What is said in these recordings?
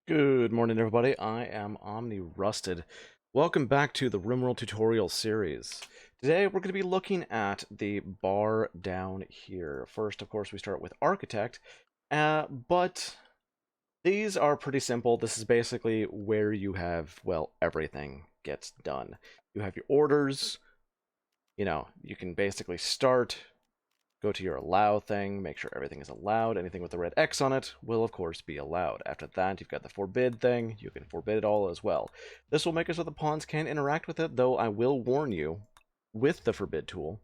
Good morning, everybody. I am Omni Rusted. Welcome back to the RimWorld Tutorial Series. Today, we're going to be looking at the bar down here. First, of course, we start with Architect, but these are pretty simple. This is basically where you have, well, everything gets done. You have your orders. You can basically start, go to your allow thing, make sure everything is allowed. Anything with the red X on it will, of course, be allowed. After that, you've got the forbid thing. You can forbid it all as well. This will make it so the pawns can interact with it, though I will warn you, with the forbid tool,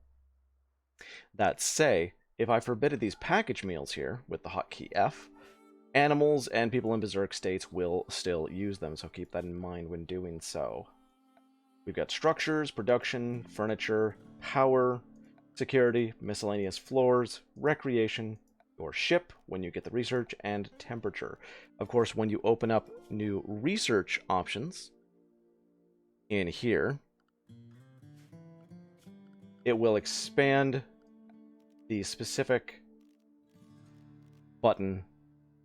that say, if I forbidded these package meals here with the hotkey F, animals and people in berserk states will still use them, so keep that in mind when doing so. We've got structures, production, furniture, power, security, miscellaneous floors, recreation, your ship when you get the research, and temperature. Of course, when you open up new research options in here, it will expand the specific button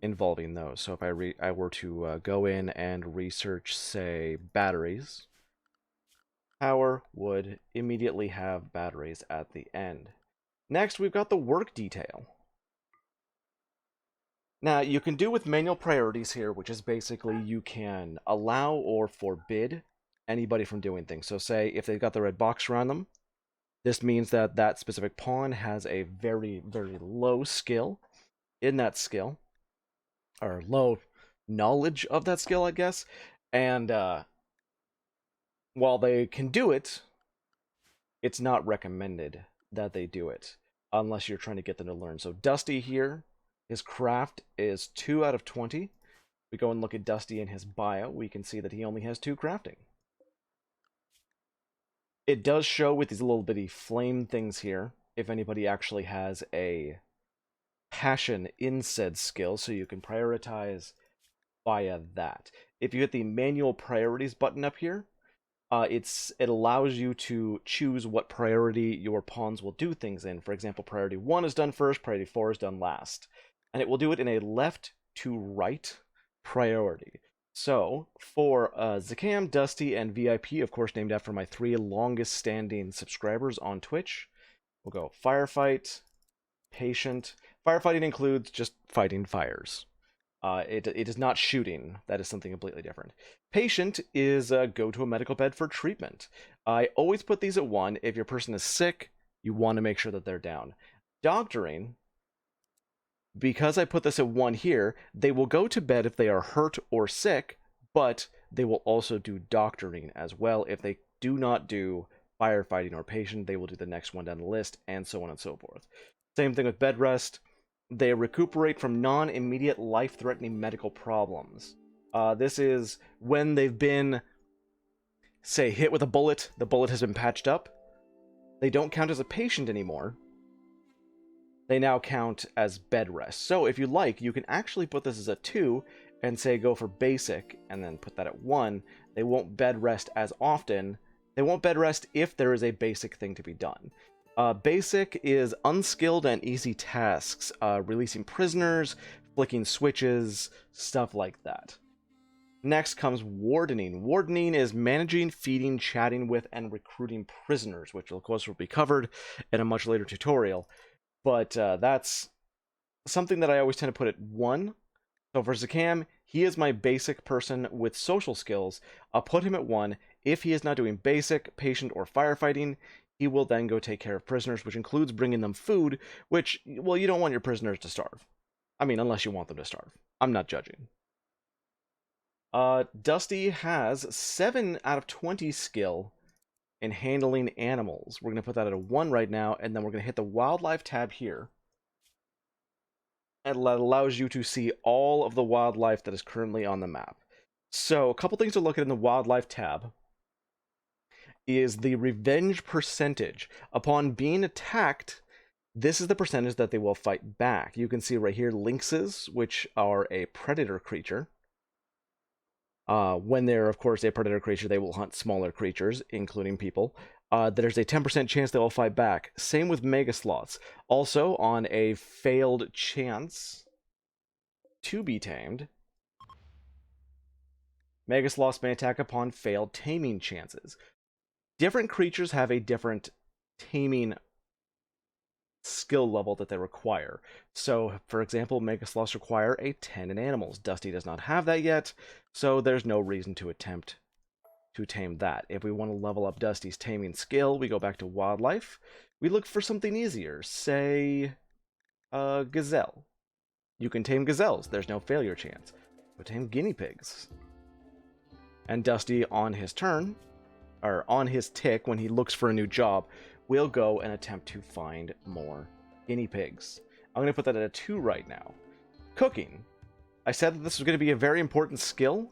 involving those. So if I were to go in and research, say, batteries, power would immediately have batteries at the end. Next, we've got the work detail. Now, you can do with manual priorities here, which is basically you can allow or forbid anybody from doing things. So say if they've got the red box around them, this means that that specific pawn has a very, very low skill in that skill, or low knowledge of that skill, I guess. And while they can do it, it's not recommended that they do it unless you're trying to get them to learn. So Dusty here, his craft is 2 out of 20. We go and look at Dusty in his bio, we can see that he only has 2 crafting. It does show with these little bitty flame things here if anybody actually has a passion in said skill, so you can prioritize via that. If you hit the manual priorities button up here, it allows you to choose what priority your pawns will do things in. For example, priority 1 is done first, priority 4 is done last. And it will do it in a left to right priority. So, for Zakam, Dusty, and VIP, of course named after my 3 longest standing subscribers on Twitch, we'll go Firefight, Patient. Firefighting includes just fighting fires. It is not shooting. That is something completely different. Patient is go to a medical bed for treatment. I always put these at 1. If your person is sick, you want to make sure that they're down. Doctoring, because I put this at 1 here, they will go to bed if they are hurt or sick, but they will also do doctoring as well. If they do not do firefighting or patient, they will do the next one down the list, and so on and so forth. Same thing with bed rest. They recuperate from non-immediate life-threatening medical problems. This is when they've been, say, hit with a bullet, the bullet has been patched up. They don't count as a patient anymore. They now count as bed rest. So if you like, you can actually put this as a 2 and say go for basic and then put that at 1. They won't bed rest as often. They won't bed rest if there is a basic thing to be done. Basic is unskilled and easy tasks, releasing prisoners, flicking switches, stuff like that. Next comes wardening. Wardening is managing, feeding, chatting with, and recruiting prisoners, which of course will be covered in a much later tutorial. But that's something that I always tend to put at 1. So for Zakam, he is my basic person with social skills. I'll put him at 1. If he is not doing basic, patient, or firefighting, he will then go take care of prisoners, which includes bringing them food, which, well, you don't want your prisoners to starve. I mean, unless you want them to starve. I'm not judging. Dusty has 7 out of 20 skill in handling animals. We're going to put that at a 1 right now, and then we're going to hit the wildlife tab here. And that allows you to see all of the wildlife that is currently on the map. So, a couple things to look at in the wildlife tab is the revenge percentage. Upon being attacked, this is the percentage that they will fight back. You can see right here lynxes, which are a predator creature. When they're, of course, a predator creature, they will hunt smaller creatures, including people. There's a 10% chance they will fight back. Same with mega sloths. Also, on a failed chance to be tamed, Mega Sloths may attack upon failed taming chances. Different creatures have a different taming skill level that they require. So, for example, Mega Sloths require a 10 in animals. Dusty does not have that yet, so there's no reason to attempt to tame that. If we want to level up Dusty's taming skill, we go back to wildlife. We look for something easier, say a gazelle. You can tame gazelles, there's no failure chance. But tame guinea pigs. And Dusty, on his turn, or on his tick, when he looks for a new job, will go and attempt to find more guinea pigs. I'm going to put that at a 2 right now. Cooking. I said that this was going to be a very important skill.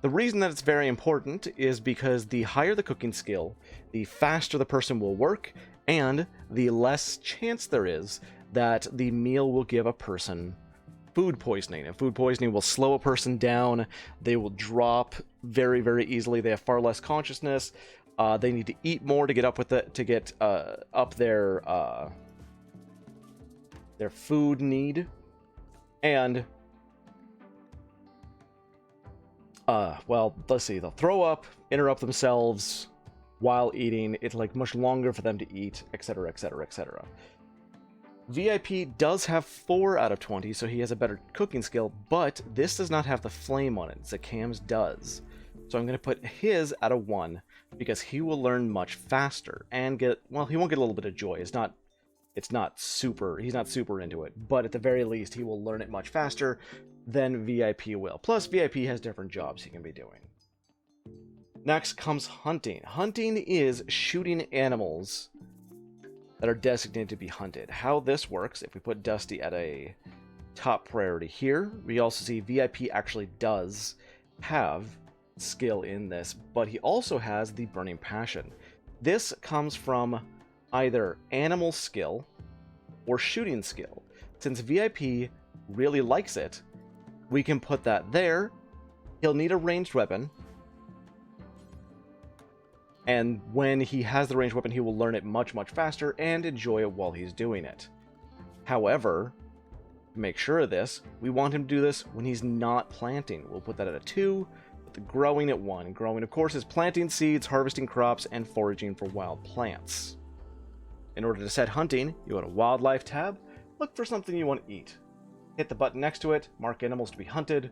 The reason that it's very important is because the higher the cooking skill, the faster the person will work, and the less chance there is that the meal will give a person food poisoning. And food poisoning will slow a person down. They will drop very, very easily. They have far less consciousness. They need to eat more to get up with it, to get up their food need. And well, let's see. They'll throw up, interrupt themselves while eating. It's like much longer for them to eat, etc., etc., etc. VIP does have 4 out of 20, so he has a better cooking skill, but this does not have the flame on it. Zakam's does. So I'm going to put his at a 1, because he will learn much faster, and get, well, he won't get a little bit of joy. He's not super into it, but at the very least, he will learn it much faster than VIP will. Plus, VIP has different jobs he can be doing. Next comes hunting. Hunting is shooting animals that are designated to be hunted. How this works, if we put Dusty at a top priority here, we also see VIP actually does have skill in this, but he also has the burning passion. This comes from either animal skill or shooting skill. Since VIP really likes it, we can put that there. He'll need a ranged weapon, and when he has the ranged weapon, he will learn it much, much faster and enjoy it while he's doing it. However, to make sure of this, we want him to do this when he's not planting. We'll put that at a 2, with the growing at 1. Growing, of course, is planting seeds, harvesting crops, and foraging for wild plants. In order to set hunting, you go to Wildlife tab, look for something you want to eat. Hit the button next to it, mark animals to be hunted.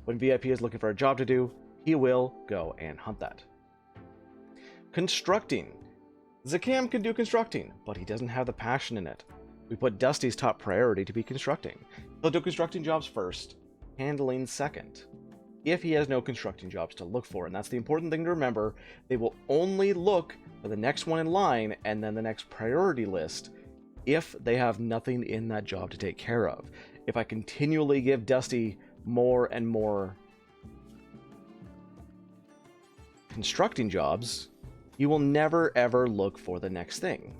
When VIP is looking for a job to do, he will go and hunt that. Constructing. Zakam can do constructing, but he doesn't have the passion in it. We put Dusty's top priority to be constructing. He'll do constructing jobs first, handling second. If he has no constructing jobs to look for, and that's the important thing to remember, they will only look for the next one in line and then the next priority list if they have nothing in that job to take care of. If I continually give Dusty more and more constructing jobs, you will never ever look for the next thing.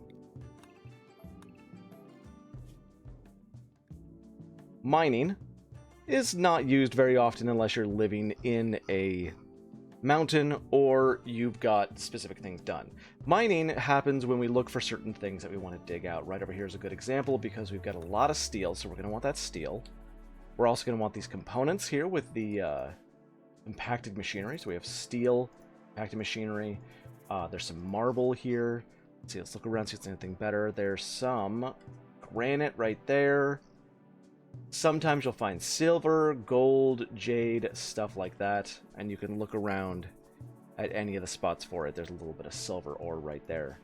Mining is not used very often unless you're living in a mountain or you've got specific things done. Mining happens when we look for certain things that we want to dig out. Right over here is a good example because we've got a lot of steel, so we're going to want that steel. We're also going to want these components here with the compacted machinery. So we have steel, compacted machinery. There's some marble here. Let's see, let's look around, see if there's anything better. There's some granite right there. Sometimes you'll find silver, gold, jade, stuff like that. And you can look around at any of the spots for it. There's a little bit of silver ore right there.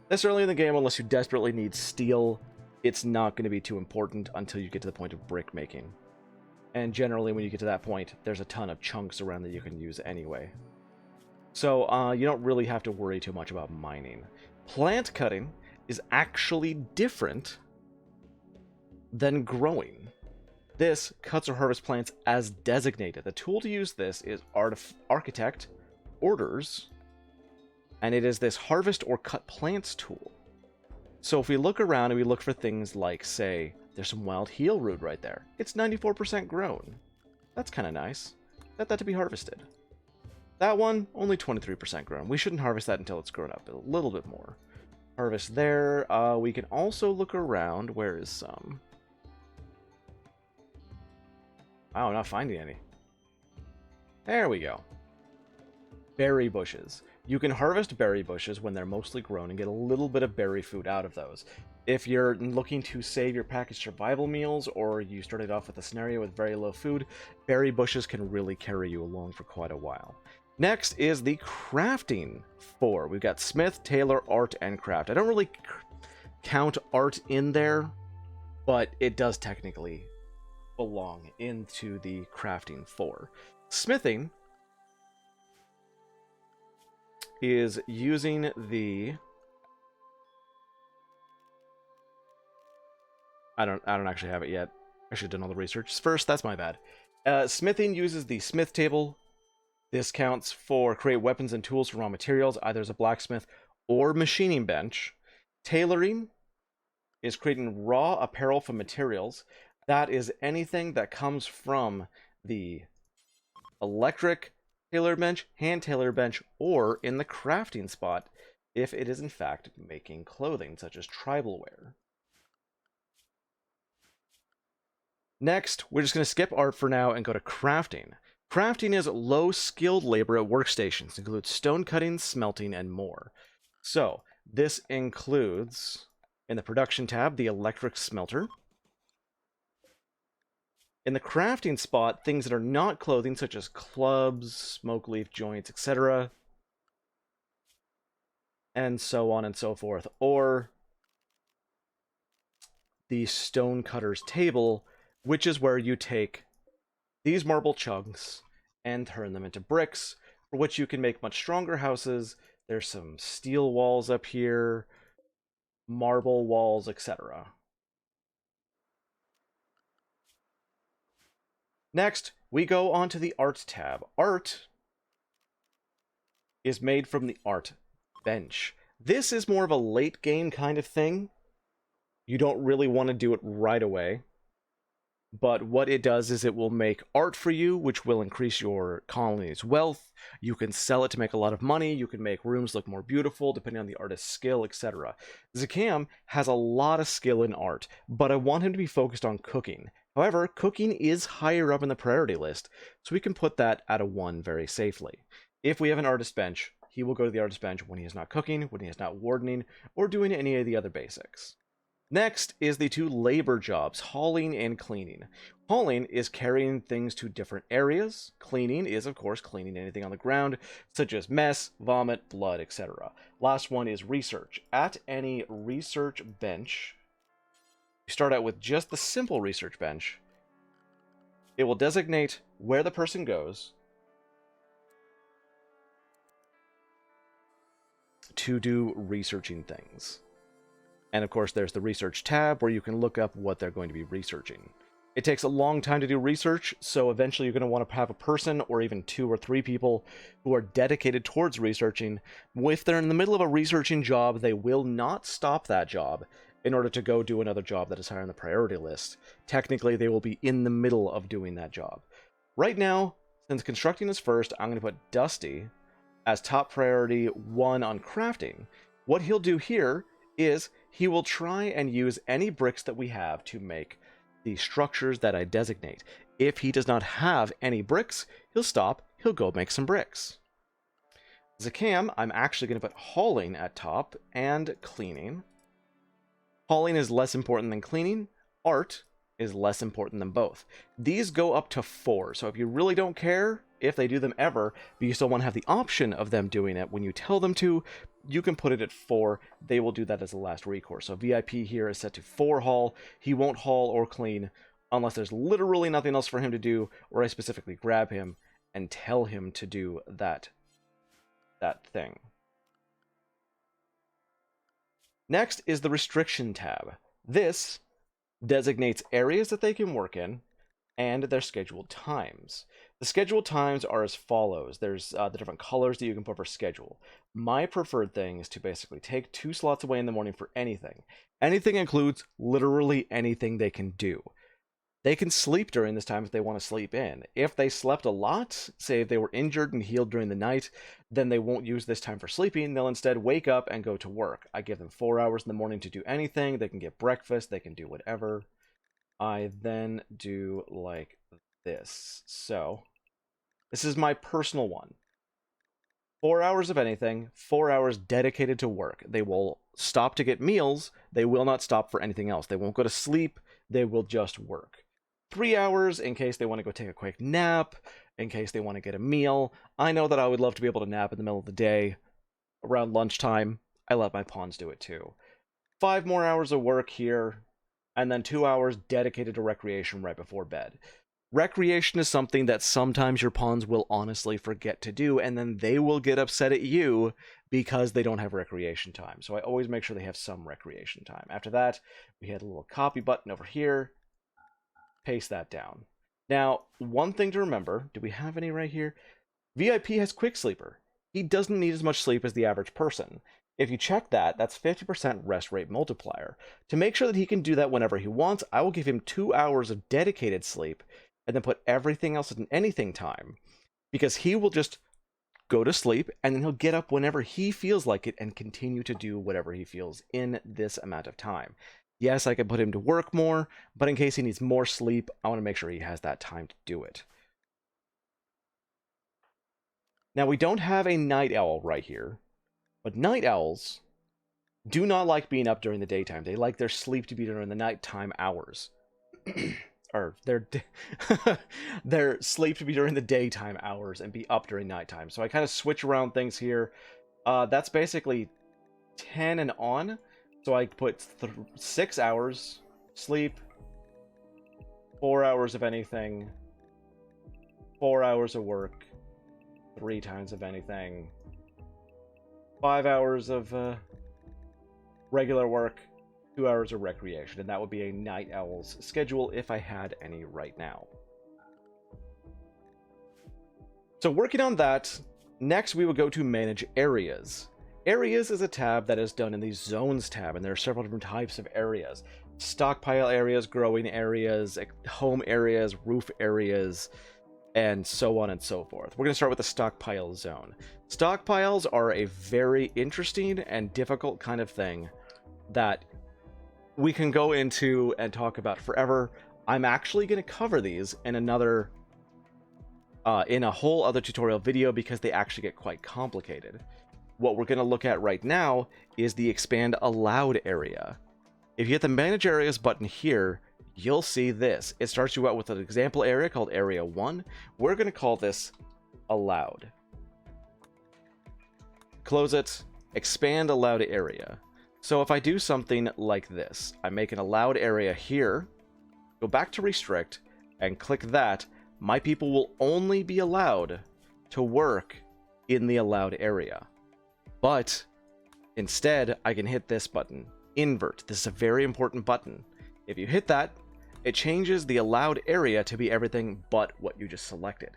This early in the game, unless you desperately need steel, it's not going to be too important until you get to the point of brick making. And generally, when you get to that point, there's a ton of chunks around that you can use anyway. So you don't really have to worry too much about mining. Plant cutting is actually different than growing. This cuts or harvests plants as designated. The tool to use this is Architect, Orders, and it is this Harvest or Cut Plants tool. So if we look around and we look for things like, say, there's some wild heel root right there. It's 94% grown. That's kind of nice. Set that to be harvested. That one, only 23% grown. We shouldn't harvest that until it's grown up a little bit more. Harvest there. We can also look around. Where is some? Wow, I'm not finding any. There we go. Berry bushes. You can harvest berry bushes when they're mostly grown and get a little bit of berry food out of those. If you're looking to save your packaged survival meals, or you started off with a scenario with very low food, berry bushes can really carry you along for quite a while. Next is the crafting 4. We've got smith, tailor, art, and craft. I don't really count art in there, but it does technically belong into the crafting 4. Smithing is using the I don't actually have it yet. I should have done all the research first. That's my bad. Smithing uses the smith table. This counts for create weapons and tools from raw materials, either as a blacksmith or machining bench. Tailoring is creating raw apparel from materials. That is anything that comes from the electric tailor bench, hand tailor bench, or in the crafting spot if it is in fact making clothing, such as tribal wear. Next, we're just going to skip art for now and go to crafting. Crafting is low-skilled labor at workstations. It includes stone cutting, smelting, and more. So, this includes, in the production tab, the electric smelter. In the crafting spot, things that are not clothing, such as clubs, smoke leaf joints, etc. And so on and so forth. Or the stonecutter's table, which is where you take these marble chunks and turn them into bricks, for which you can make much stronger houses. There's some steel walls up here, marble walls, etc. Next, we go on to the art tab. Art is made from the art bench. This is more of a late game kind of thing. You don't really want to do it right away. But what it does is it will make art for you, which will increase your colony's wealth. You can sell it to make a lot of money. You can make rooms look more beautiful, depending on the artist's skill, etc. Zakam has a lot of skill in art, but I want him to be focused on cooking. However, cooking is higher up in the priority list, so we can put that at a 1 very safely. If we have an artist bench, he will go to the artist bench when he is not cooking, when he is not wardening, or doing any of the other basics. Next is the 2 labor jobs, hauling and cleaning. Hauling is carrying things to different areas. Cleaning is, of course, cleaning anything on the ground, such as mess, vomit, blood, etc. Last one is research. At any research bench, you start out with just the simple research bench. It will designate where the person goes to do researching things. And of course, there's the research tab where you can look up what they're going to be researching. It takes a long time to do research, so eventually you're going to want to have a person or even 2 or 3 people who are dedicated towards researching. If they're in the middle of a researching job, they will not stop that job in order to go do another job that is higher on the priority list. Technically, they will be in the middle of doing that job. Right now, since constructing is first, I'm going to put Dusty as top priority 1 on crafting. What he'll do here is he will try and use any bricks that we have to make the structures that I designate. If he does not have any bricks, he'll stop, he'll go make some bricks. Zakam, I'm actually going to put hauling at top and cleaning. Hauling is less important than cleaning. Art is less important than both. These go up to 4, so if you really don't care if they do them ever, but you still want to have the option of them doing it when you tell them to, you can put it at 4. They will do that as a last recourse. So VIP here is set to 4 haul. He won't haul or clean unless there's literally nothing else for him to do, or I specifically grab him and tell him to do that thing. Next is the restriction tab. This designates areas that they can work in and their scheduled times. The scheduled times are as follows. There's the different colors that you can put for schedule. My preferred thing is to basically take 2 slots away in the morning for anything. Anything includes literally anything they can do. They can sleep during this time if they want to sleep in. If they slept a lot, say if they were injured and healed during the night, then they won't use this time for sleeping. They'll instead wake up and go to work. I give them 4 hours in the morning to do anything. They can get breakfast. They can do whatever. I then do like this. So this is my personal one. 4 hours of anything, 4 hours dedicated to work. They will stop to get meals. They will not stop for anything else. They won't go to sleep. They will just work. 3 hours in case they want to go take a quick nap, in case they want to get a meal. I know that I would love to be able to nap in the middle of the day, around lunchtime. I let my pawns do it too. 5 more hours of work here, and then 2 hours dedicated to recreation right before bed. Recreation is something that sometimes your pawns will honestly forget to do, and then they will get upset at you because they don't have recreation time. So I always make sure they have some recreation time. After that, we had a little copy button over here. Paste that down. Now, one thing to remember, do we have any right here? VIP has Quick Sleeper. He doesn't need as much sleep as the average person. If you check that, that's 50% rest rate multiplier. To make sure that he can do that whenever he wants, I will give him 2 hours of dedicated sleep and then put everything else in anything time, because he will just go to sleep and then he'll get up whenever he feels like it and continue to do whatever he feels in this amount of time. Yes, I can put him to work more, but in case he needs more sleep, I want to make sure he has that time to do it. Now, we don't have a night owl right here, but night owls do not like being up during the daytime. They like their sleep to be during the nighttime hours. Or their sleep to be during the daytime hours and be up during nighttime. So I kind of switch around things here. That's basically 10 and on. So I put 6 hours sleep, 4 hours of anything, 4 hours of work, 3 times of anything, 5 hours of regular work, 2 hours of recreation, and that would be a night owl's schedule if I had any right now. So working on that, next we will go to manage areas. Areas is a tab that is done in the zones tab, and there are several different types of areas. Stockpile areas, growing areas, home areas, roof areas, and so on and so forth. We're going to start with the stockpile zone. Stockpiles are a very interesting and difficult kind of thing that we can go into and talk about forever. I'm actually going to cover these in another, in a whole other tutorial video, because they actually get quite complicated. What we're going to look at right now is the expand allowed area. If you hit the manage areas button here, you'll see this. It starts you out with an example area called area 1. We're going to call this allowed. Close it, expand allowed area. So if I do something like this, I make an allowed area here, go back to restrict, and click that, my people will only be allowed to work in the allowed area. But instead, I can hit this button, invert. This is a very important button. If you hit that, it changes the allowed area to be everything but what you just selected.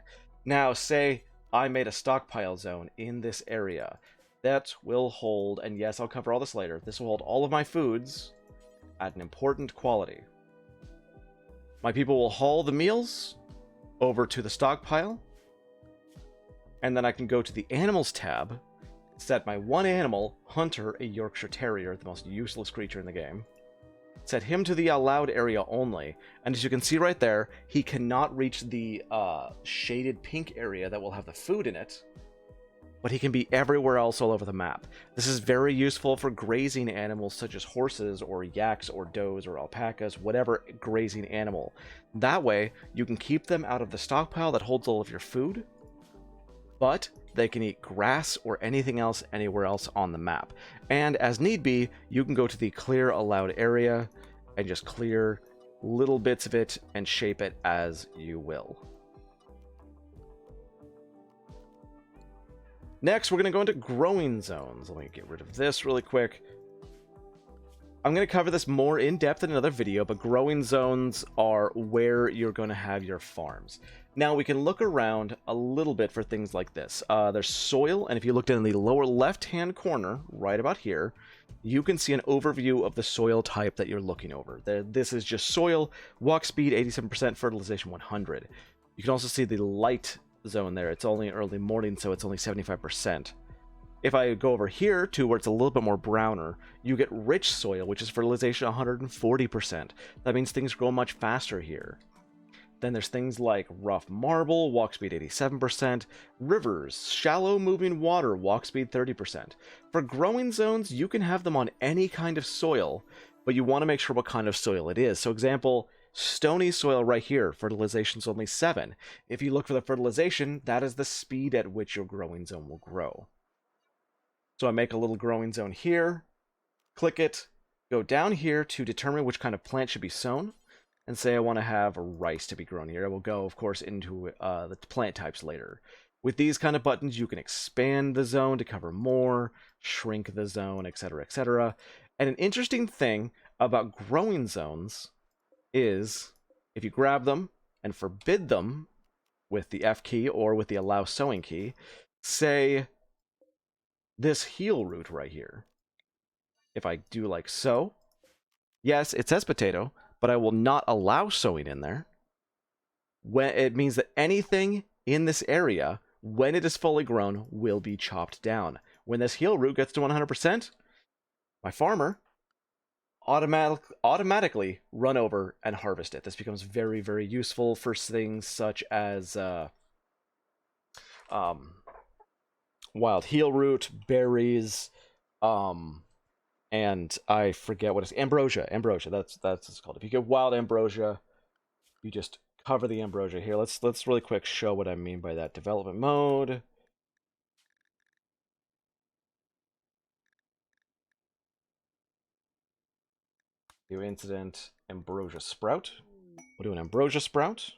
Now, say I made a stockpile zone in this area. That will hold, and yes, I'll cover all this later, this will hold all of my foods at an important quality. My people will haul the meals over to the stockpile, and then I can go to the animals tab, set my one animal, Hunter, a Yorkshire Terrier, the most useless creature in the game, set him to the allowed area only, and as you can see right there, he cannot reach the shaded pink area that will have the food in it, but he can be everywhere else all over the map. This is very useful for grazing animals such as horses or yaks or does or alpacas, whatever grazing animal. That way, you can keep them out of the stockpile that holds all of your food, but they can eat grass or anything else anywhere else on the map. And as need be, you can go to the clear allowed area and just clear little bits of it and shape it as you will. Next, we're going to go into growing zones. Let me get rid of this really quick. I'm going to cover this more in depth in another video, but growing zones are where you're going to have your farms. Now, we can look around a little bit for things like this. There's soil, and if you looked in the lower left-hand corner, right about here, you can see an overview of the soil type that you're looking over. This is just soil, walk speed 87%, fertilization 100. You can also see the light zone there. It's only early morning, so it's only 75%. If I go over here to where it's a little bit more browner, you get rich soil, which is fertilization 140%. That means things grow much faster here. Then there's things like rough marble, walk speed 87%, rivers, shallow moving water, walk speed 30%. For growing zones, you can have them on any kind of soil, but you want to make sure what kind of soil it is. So example, stony soil right here, fertilization's only 7. If you look for the fertilization, that is the speed at which your growing zone will grow. So I make a little growing zone here, click it, go down here to determine which kind of plant should be sown, and say I want to have rice to be grown here. I will go, of course, into the plant types later. With these kind of buttons, you can expand the zone to cover more, shrink the zone, etc., etc. And an interesting thing about growing zones is if you grab them and forbid them with the F key or with the allow sowing key, say this heel root right here. If I do like so, yes, it says potato, but I will not allow sowing in there. When it means that anything in this area, when it is fully grown, will be chopped down. When this heel root gets to 100%, my farmer automatically run over and harvest it. This becomes very, very useful for things such as wild heel root, berries, and I forget what it's ambrosia. That's what it's called. If you get wild ambrosia, you just cover the ambrosia here. Let's really quick show what I mean by that. Development mode. New incident, ambrosia sprout. We'll do an ambrosia sprout.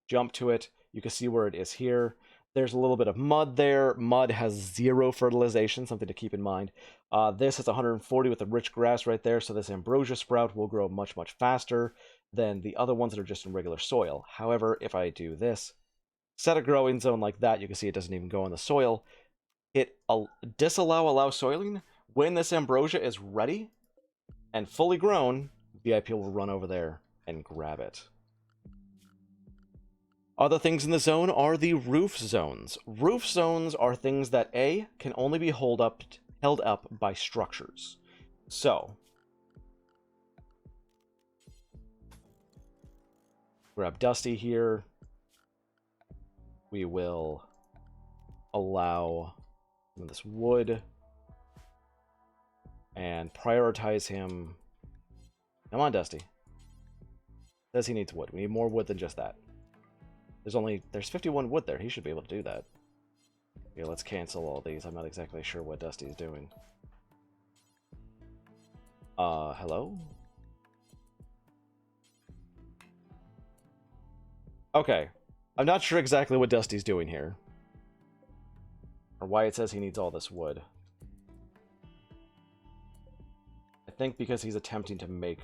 Jump to it. You can see where it is here. There's a little bit of mud there. Mud has 0 fertilization, something to keep in mind. This has 140 with the rich grass right there, so this ambrosia sprout will grow much, much faster than the other ones that are just in regular soil. However, if I do this, set a growing zone like that, you can see it doesn't even go in the soil. It allow soiling. When this ambrosia is ready and fully grown, VIP will run over there and grab it. Other things in the zone are the roof zones. Roof zones are things that A, can only be held up by structures. So, grab Dusty here. We will allow some of this wood and prioritize him. Come on, Dusty. Says he needs wood. We need more wood than just that. There's 51 wood there. He should be able to do that. Okay, let's cancel all these. I'm not exactly sure what Dusty's doing. Hello? Okay. I'm not sure exactly what Dusty's doing here. Or why it says he needs all this wood. I think because he's attempting to make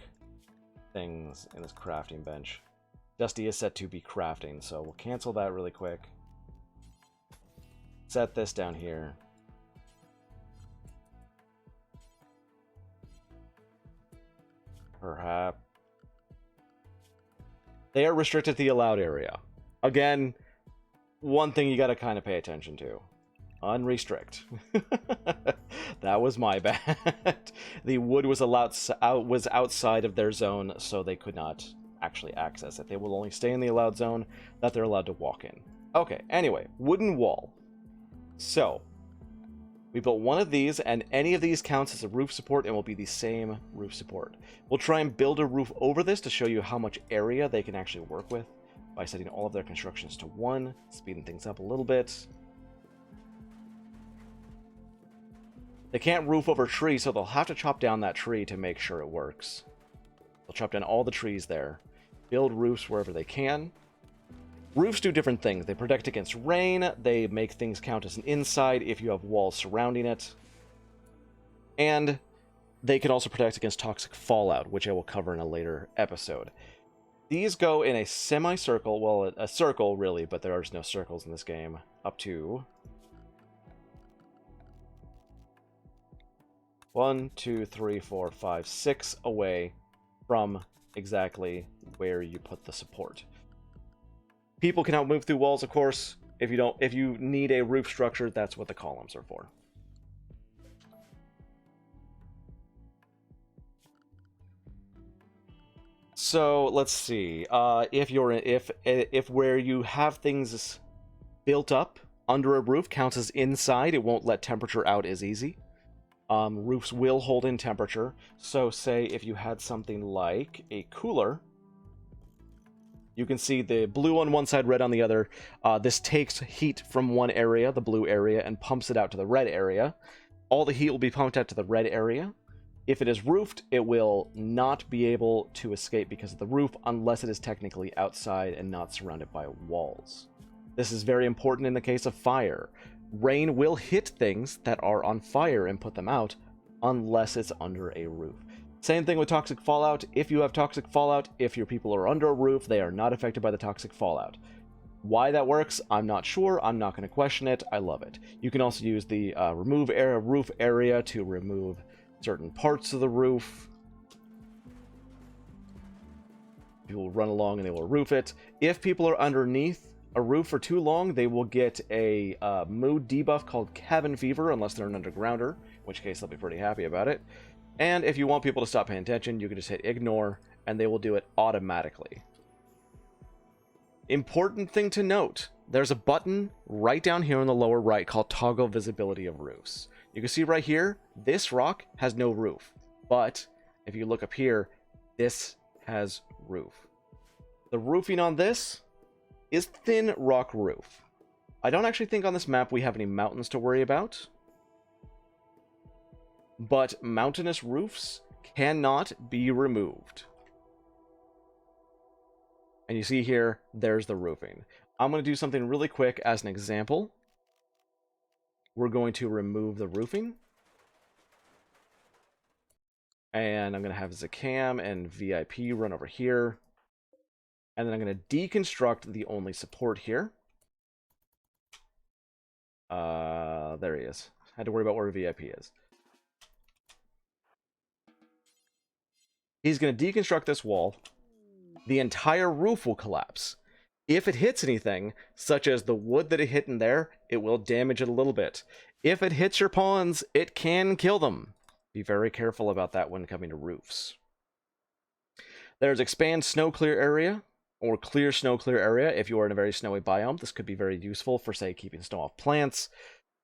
things in his crafting bench. Dusty is set to be crafting, so we'll cancel that really quick. Set this down here. Perhaps. They are restricted to the allowed area. Again, one thing you gotta kind of pay attention to. Unrestrict. That was my bad. The wood was outside of their zone, so they could not actually access it. They will only stay in the allowed zone that they're allowed to walk in. Okay, anyway, wooden wall. So, we built one of these, and any of these counts as a roof support and will be the same roof support. We'll try and build a roof over this to show you how much area they can actually work with by setting all of their constructions to 1, speeding things up a little bit. They can't roof over trees, so they'll have to chop down that tree to make sure it works. They'll chop down all the trees there. Build roofs wherever they can. Roofs do different things. They protect against rain. They make things count as an inside if you have walls surrounding it. And they can also protect against toxic fallout, which I will cover in a later episode. These go in a semicircle, well, a circle really, but there are no circles in this game, up to 1, 2, 3, 4, 5, 6 away from exactly where you put the support. People cannot move through walls, of course. If you need a roof structure, that's what the columns are for. So let's see. If where you have things built up under a roof counts as inside, it won't let temperature out as easy. Roofs will hold in temperature. So say if you had something like a cooler, you can see the blue on one side, red on the other. This takes heat from one area, the blue area, and pumps it out to the red area. All the heat will be pumped out to the red area. If it is roofed, it will not be able to escape because of the roof unless it is technically outside and not surrounded by walls. This is very important in the case of fire. Rain will hit things that are on fire and put them out unless it's under a roof. Same thing with toxic fallout. If you have toxic fallout, if your people are under a roof, they are not affected by the toxic fallout. Why that works, I'm not sure. I'm not going to question it. I love it. You can also use the remove roof area to remove certain parts of the roof. People will run along and they will roof it. If people are underneath a roof for too long, they will get a mood debuff called cabin fever, unless they're an undergrounder, in which case they'll be pretty happy about it. And if you want people to stop paying attention, you can just hit ignore, and they will do it automatically. Important thing to note, there's a button right down here in the lower right called toggle visibility of roofs. You can see right here, this rock has no roof. But if you look up here, this has roof. The roofing on this is thin rock roof. I don't actually think on this map we have any mountains to worry about. But mountainous roofs cannot be removed. And you see here, there's the roofing. I'm going to do something really quick as an example. We're going to remove the roofing. And I'm going to have Zakam and VIP run over here. And then I'm going to deconstruct the only support here. There he is. I had to worry about where VIP is. He's going to deconstruct this wall. The entire roof will collapse. If it hits anything, such as the wood that it hit in there, it will damage it a little bit. If it hits your pawns, it can kill them. Be very careful about that when coming to roofs. There's expand snow clear area, or clear snow clear area if you are in a very snowy biome. This could be very useful for, say, keeping snow off plants,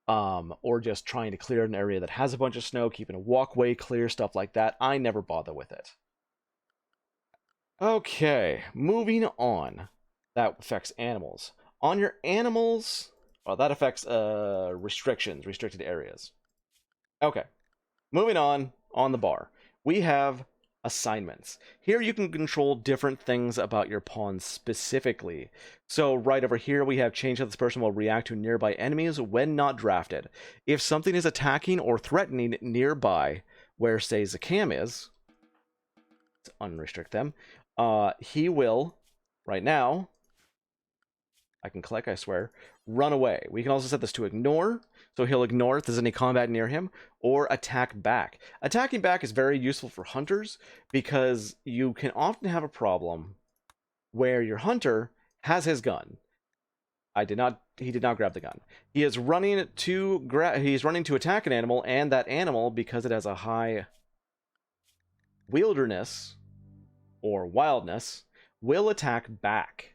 or just trying to clear an area that has a bunch of snow, keeping a walkway clear, stuff like that. I never bother with it. Okay, moving on. That affects animals. On your animals, well, that affects restrictions, restricted areas. Okay, moving on the bar. We have assignments. Here you can control different things about your pawns specifically. So right over here we have change how this person will react to nearby enemies when not drafted. If something is attacking or threatening nearby, where say Zakam is, let's unrestrict them. He will, right now, I can click, I swear, run away. We can also set this to ignore, so he'll ignore if there's any combat near him, or attack back. Attacking back is very useful for hunters, because you can often have a problem where your hunter has his gun. He did not grab the gun. He is running to attack an animal, and that animal, because it has a high wilderness, or wildness, will attack back.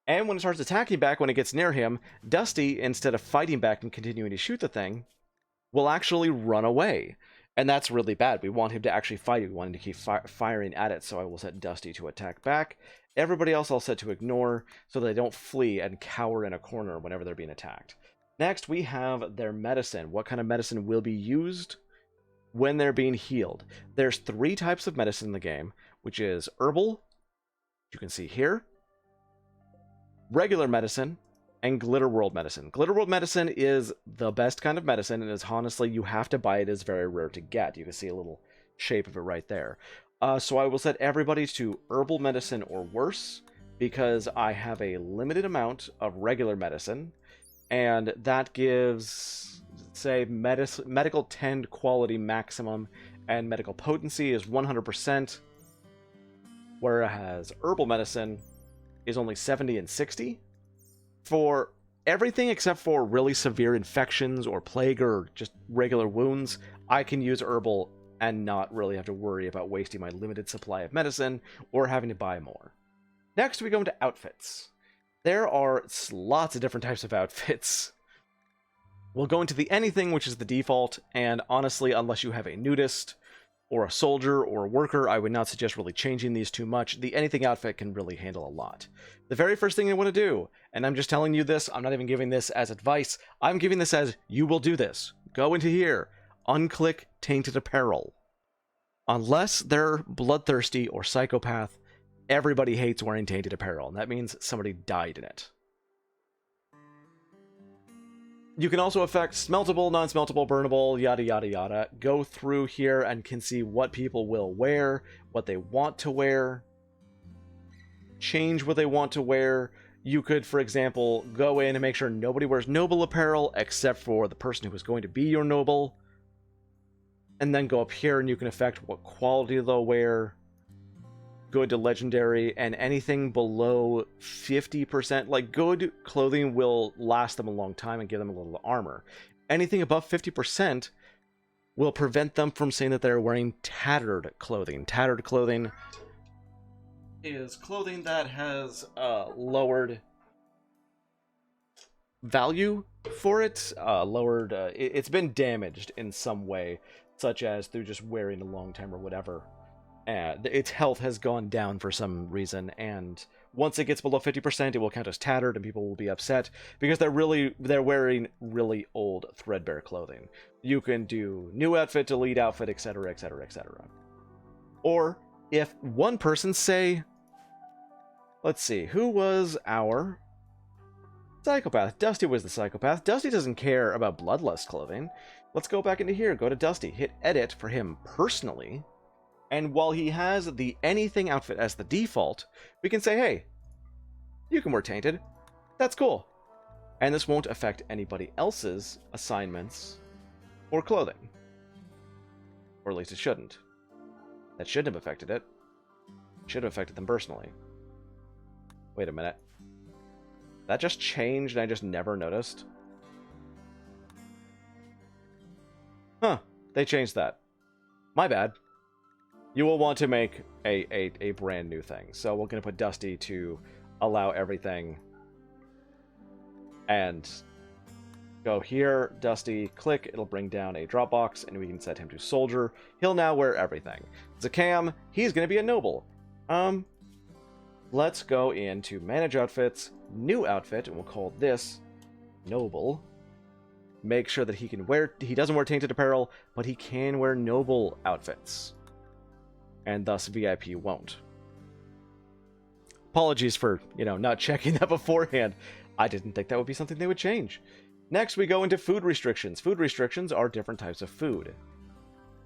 And when it starts attacking back, when it gets near him, Dusty, instead of fighting back and continuing to shoot the thing, will actually run away. And that's really bad. We want him to actually fight. We want him to keep firing at it, so I will set Dusty to attack back. Everybody else I'll set to ignore, so they don't flee and cower in a corner whenever they're being attacked. Next, we have their medicine. What kind of medicine will be used when they're being healed? There's 3 types of medicine in the game, which is herbal, you can see here, regular medicine, and glitter world medicine. Glitter world medicine is the best kind of medicine, and is honestly, you have to buy it. It's very rare to get. You can see a little shape of it right there. So I will set everybody to herbal medicine or worse, because I have a limited amount of regular medicine, and that gives, say, medical 10 quality maximum, and medical potency is 100%, whereas herbal medicine is only 70 and 60. For everything except for really severe infections or plague or just regular wounds, I can use herbal and not really have to worry about wasting my limited supply of medicine or having to buy more. Next, we go into outfits. There are lots of different types of outfits. We'll go into the anything, which is the default, and honestly, unless you have a nudist, or a soldier, or a worker, I would not suggest really changing these too much. The anything outfit can really handle a lot. The very first thing I want to do, and I'm just telling you this, I'm not even giving this as advice, I'm giving this as, you will do this. Go into here, unclick Tainted Apparel. Unless they're bloodthirsty or psychopath, everybody hates wearing tainted apparel, and that means somebody died in it. You can also affect smeltable, non-smeltable, burnable, yada yada yada. Go through here and can see what people will wear, what they want to wear, change what they want to wear. You could, for example, go in and make sure nobody wears noble apparel except for the person who is going to be your noble. And then go up here and you can affect what quality they'll wear. Good to legendary, and anything below 50%, like good clothing will last them a long time and give them a little armor. Anything above 50% will prevent them from saying that they're wearing tattered clothing. Tattered clothing is clothing that has lowered value for it, it's been damaged in some way, such as through just wearing a long time or whatever. Its health has gone down for some reason, and once it gets below 50%, it will count as tattered, and people will be upset because they're wearing really old, threadbare clothing. You can do new outfit, delete outfit, etc., etc., etc. Or if one person, say, let's see, who was our psychopath? Dusty was the psychopath. Dusty doesn't care about bloodlust clothing. Let's go back into here. Go to Dusty. Hit edit for him personally. And while he has the anything outfit as the default, we can say, hey, you can wear tainted. That's cool. And this won't affect anybody else's assignments or clothing. Or at least it shouldn't. That shouldn't have affected it. It should have affected them personally. Wait a minute. That just changed and I just never noticed? Huh. They changed that. My bad. You will want to make a brand new thing. So we're going to put Dusty to allow everything. And go here, Dusty, click, it'll bring down a Dropbox, and we can set him to Soldier. He'll now wear everything. Zakam, he's going to be a Noble. Let's go into Manage Outfits, New Outfit, and we'll call this Noble. Make sure that he doesn't wear Tainted Apparel, but he can wear Noble outfits. And thus VIP won't. Apologies for, not checking that beforehand. I didn't think that would be something they would change. Next, we go into food restrictions. Food restrictions are different types of food.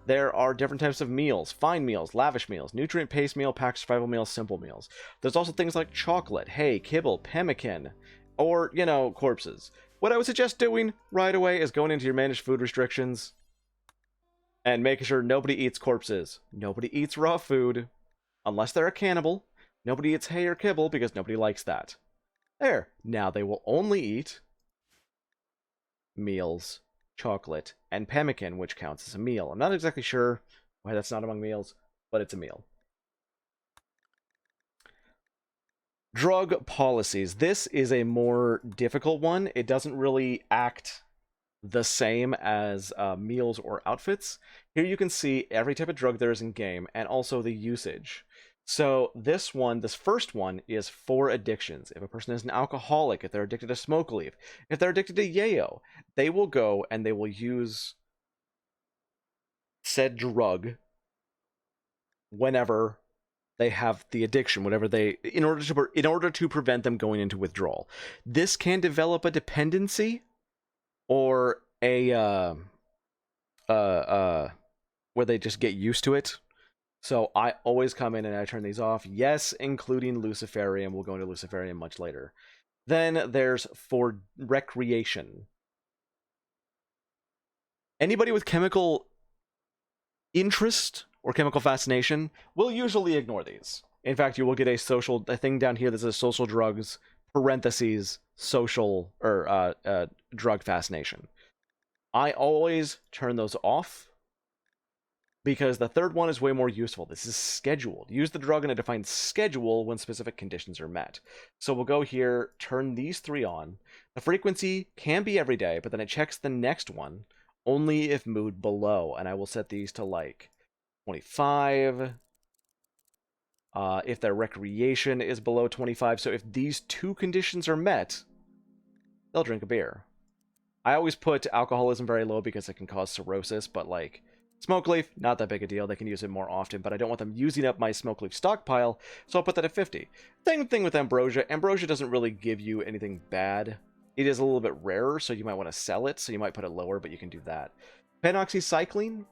There are different types of meals: fine meals, lavish meals, nutrient-paced meal, packed survival meals, simple meals. There's also things like chocolate, hay, kibble, pemmican, or, corpses. What I would suggest doing right away is going into your managed food restrictions and making sure nobody eats corpses. Nobody eats raw food, unless they're a cannibal. Nobody eats hay or kibble because nobody likes that. There. Now they will only eat meals, chocolate, and pemmican, which counts as a meal. I'm not exactly sure why that's not among meals, but it's a meal. Drug policies. This is a more difficult one. It doesn't really act the same as meals or outfits. Here you can see every type of drug there is in game and also the usage. So this first one is for addictions. If a person is an alcoholic, if they're addicted to smoke leaf, if they're addicted to yayo, they will go and they will use said drug whenever they have the addiction, in order to prevent them going into withdrawal. This can develop a dependency or a where they just get used to it. So I always come in and I turn these off. Yes, including Luciferium. We'll go into Luciferium much later. Then there's for recreation. Anybody with chemical interest or chemical fascination will usually ignore these. In fact, you will get a thing down here that says social drugs, parentheses, social, or drug fascination. I always turn those off because the third one is way more useful. This is scheduled. Use the drug in a defined schedule when specific conditions are met. So we'll go here, turn these 3 on. The frequency can be every day, but then it checks the next one only if moved below, and I will set these to like 25. If their recreation is below 25, so if these 2 conditions are met, they'll drink a beer. I always put alcoholism very low because it can cause cirrhosis, but like smoke leaf, not that big a deal. They can use it more often, but I don't want them using up my smoke leaf stockpile, so I'll put that at 50. Same thing with ambrosia. Ambrosia doesn't really give you anything bad. It is a little bit rarer, so you might want to sell it, so you might put it lower, but you can do that. Panoxycycline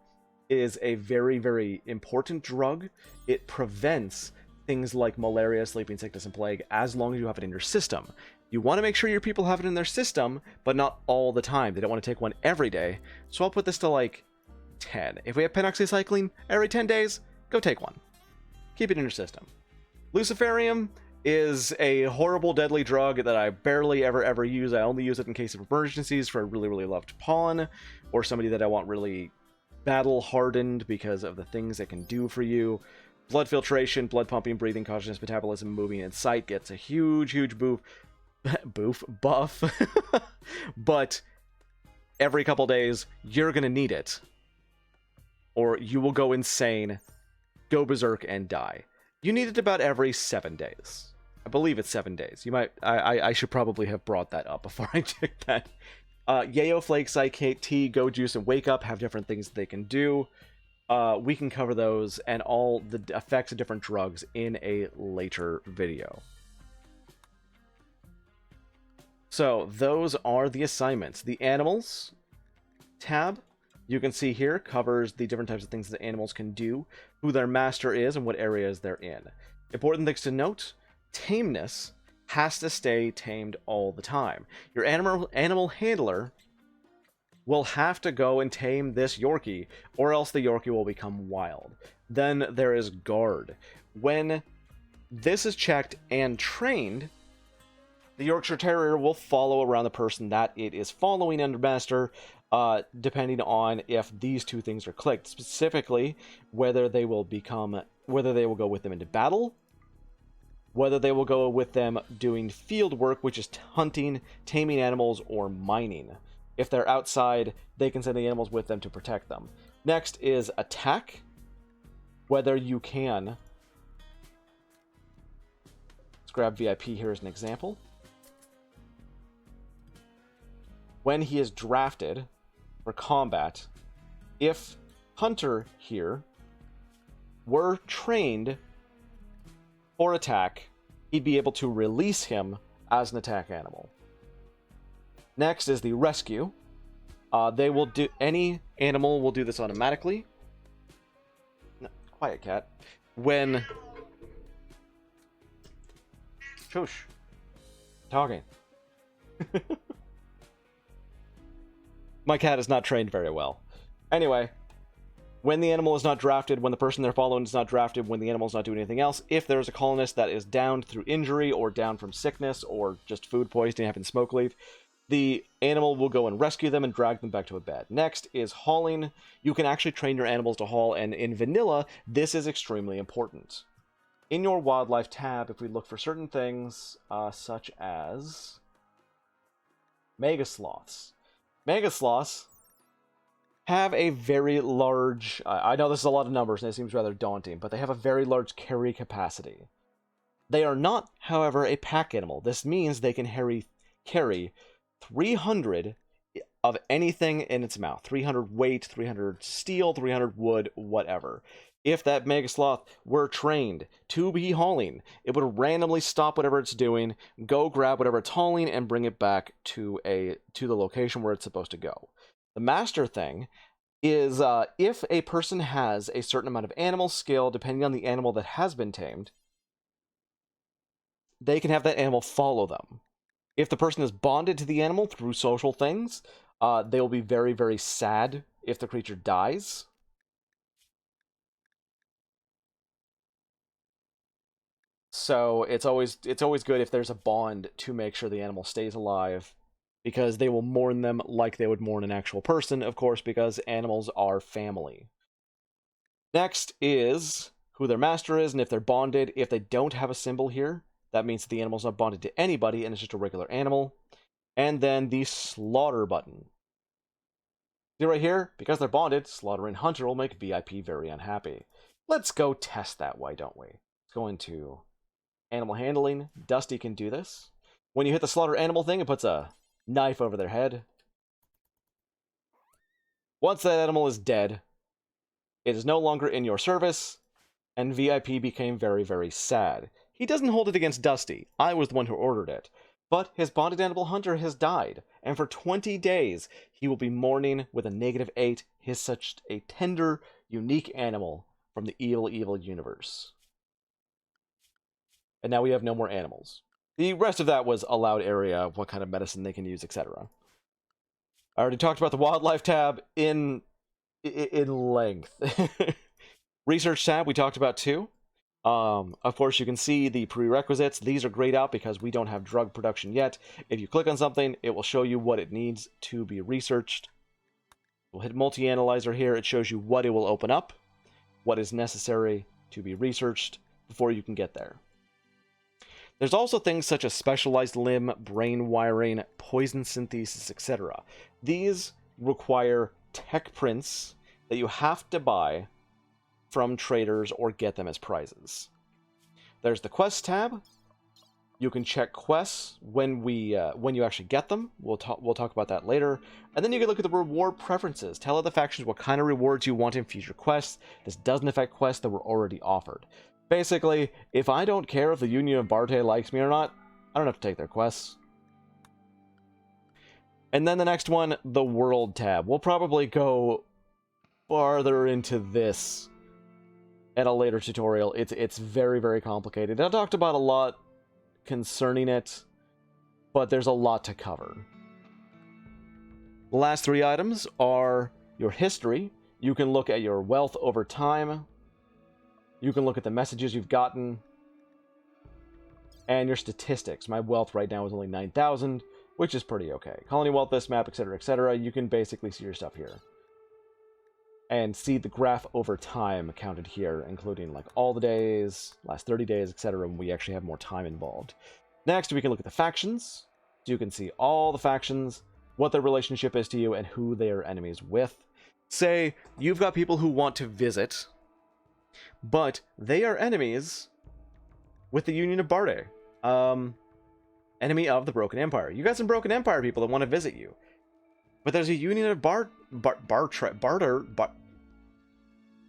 is a very, very important drug. It prevents things like malaria, sleeping sickness, and plague as long as you have it in your system. You want to make sure your people have it in their system, but not all the time. They don't want to take one every day, so I'll put this to like 10. If we have panoxycycline every 10 days, go take one. Keep it in your system. Luciferium is a horrible, deadly drug that I barely ever use. I only use it in case of emergencies for a really, really loved pawn, or somebody that I want really battle hardened because of the things it can do for you. Blood filtration, blood pumping, breathing, consciousness, metabolism, moving, and sight gets a huge buff. But every couple days, you're gonna need it, or you will go insane, go berserk, and die. You need it about every 7 days. I believe it's 7 days. You might. I should probably have brought that up before I did that. Yayo, Flake, Psych, Tea, Go Juice, and Wake Up have different things that they can do. We can cover those and all the effects of different drugs in a later video. So those are the assignments. The animals tab, you can see here, covers the different types of things that animals can do, who their master is, and what areas they're in. Important things to note: tameness has to stay tamed all the time. Your animal handler will have to go and tame this Yorkie, or else the Yorkie will become wild. Then there is guard. When this is checked and trained, the Yorkshire Terrier will follow around the person that it is following under master, depending on if these 2 things are clicked. Specifically, whether they will go with them into battle, whether they will go with them doing field work, which is hunting, taming animals, or mining. If they're outside, they can send the animals with them to protect them. Next is attack, whether you can. Let's grab VIP here as an example. When he is drafted for combat, if Hunter here were trained for attack, he'd be able to release him as an attack animal. Next is the rescue. They will do, any animal will do this automatically. No, quiet, cat. When shush, talking. My cat is not trained very well. Anyway, when the animal is not drafted, when the person they're following is not drafted, when the animal is not doing anything else, if there's a colonist that is downed through injury or down from sickness or just food poisoning having smoke leaf, the animal will go and rescue them and drag them back to a bed. Next is hauling. You can actually train your animals to haul, and in vanilla, this is extremely important. In your wildlife tab, if we look for certain things, such as megasloths. Megasloths have a very large, I know this is a lot of numbers and it seems rather daunting, but they have a very large carry capacity. They are not, however, a pack animal. This means they can carry 300 of anything in its mouth. 300 weight, 300 steel, 300 wood, whatever. If that megasloth were trained to be hauling, it would randomly stop whatever it's doing, go grab whatever it's hauling, and bring it back to the location where it's supposed to go. The master thing is if a person has a certain amount of animal skill, depending on the animal that has been tamed, they can have that animal follow them. If the person is bonded to the animal through social things, they will be very, very sad if the creature dies. So it's always good if there's a bond to make sure the animal stays alive, because they will mourn them like they would mourn an actual person, of course, because animals are family. Next is who their master is, and if they're bonded. If they don't have a symbol here, that means that the animal's not bonded to anybody, and it's just a regular animal. And then the slaughter button. See right here? Because they're bonded, Slaughter and Hunter will make VIP very unhappy. Let's go test that, why don't we? Let's go into animal handling. Dusty can do this. When you hit the slaughter animal thing, it puts a knife over their head. Once that animal is dead, it is no longer in your service, and VIP became very, very sad. He doesn't hold it against Dusty. I was the one who ordered it. But his bonded animal Hunter has died, and for 20 days he will be mourning with a -8. He's such a tender, unique animal from the evil, evil universe. And now we have no more animals. The rest of that was allowed area, what kind of medicine they can use, etc. I already talked about the wildlife tab in length. Research tab we talked about too. Of course, you can see the prerequisites. These are grayed out because we don't have drug production yet. If you click on something, it will show you what it needs to be researched. We'll hit multi-analyzer here. It shows you what it will open up, what is necessary to be researched before you can get there. There's also things such as specialized limb, brain wiring, poison synthesis, etc. These require tech prints that you have to buy from traders or get them as prizes. There's the quest tab. You can check quests when you actually get them. We'll talk about that later. And then you can look at the reward preferences. Tell other factions what kind of rewards you want in future quests. This doesn't affect quests that were already offered. Basically, if I don't care if the Union of Barte likes me or not, I don't have to take their quests. And then the next one, the world tab. We'll probably go farther into this at a later tutorial. It's very, very complicated. I talked about a lot concerning it, but there's a lot to cover. The last 3 items are your history. You can look at your wealth over time. You can look at the messages you've gotten. And your statistics. My wealth right now is only 9,000, which is pretty okay. Colony wealth, this map, etc., etc. You can basically see your stuff here. And see the graph over time counted here, including like all the days, last 30 days, etc., and we actually have more time involved. Next, we can look at the factions. So you can see all the factions, what their relationship is to you, and who they are enemies with. Say, you've got people who want to visit, but they are enemies with the Union of Barte. Enemy of the Broken Empire. You got some Broken Empire people that want to visit you. But there's a Union of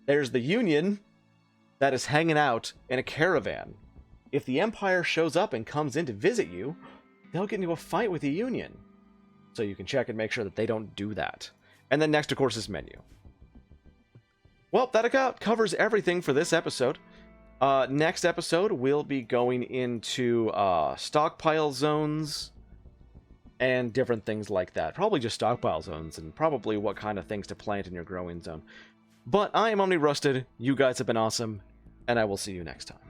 there's the Union that is hanging out in a caravan. If the Empire shows up and comes in to visit you, they'll get into a fight with the Union. So you can check and make sure that they don't do that. And then next, of course, is menu. Well, that about covers everything for this episode. Next episode, we'll be going into stockpile zones and different things like that. Probably just stockpile zones, and probably what kind of things to plant in your growing zone. But I am OmniRusted, you guys have been awesome, and I will see you next time.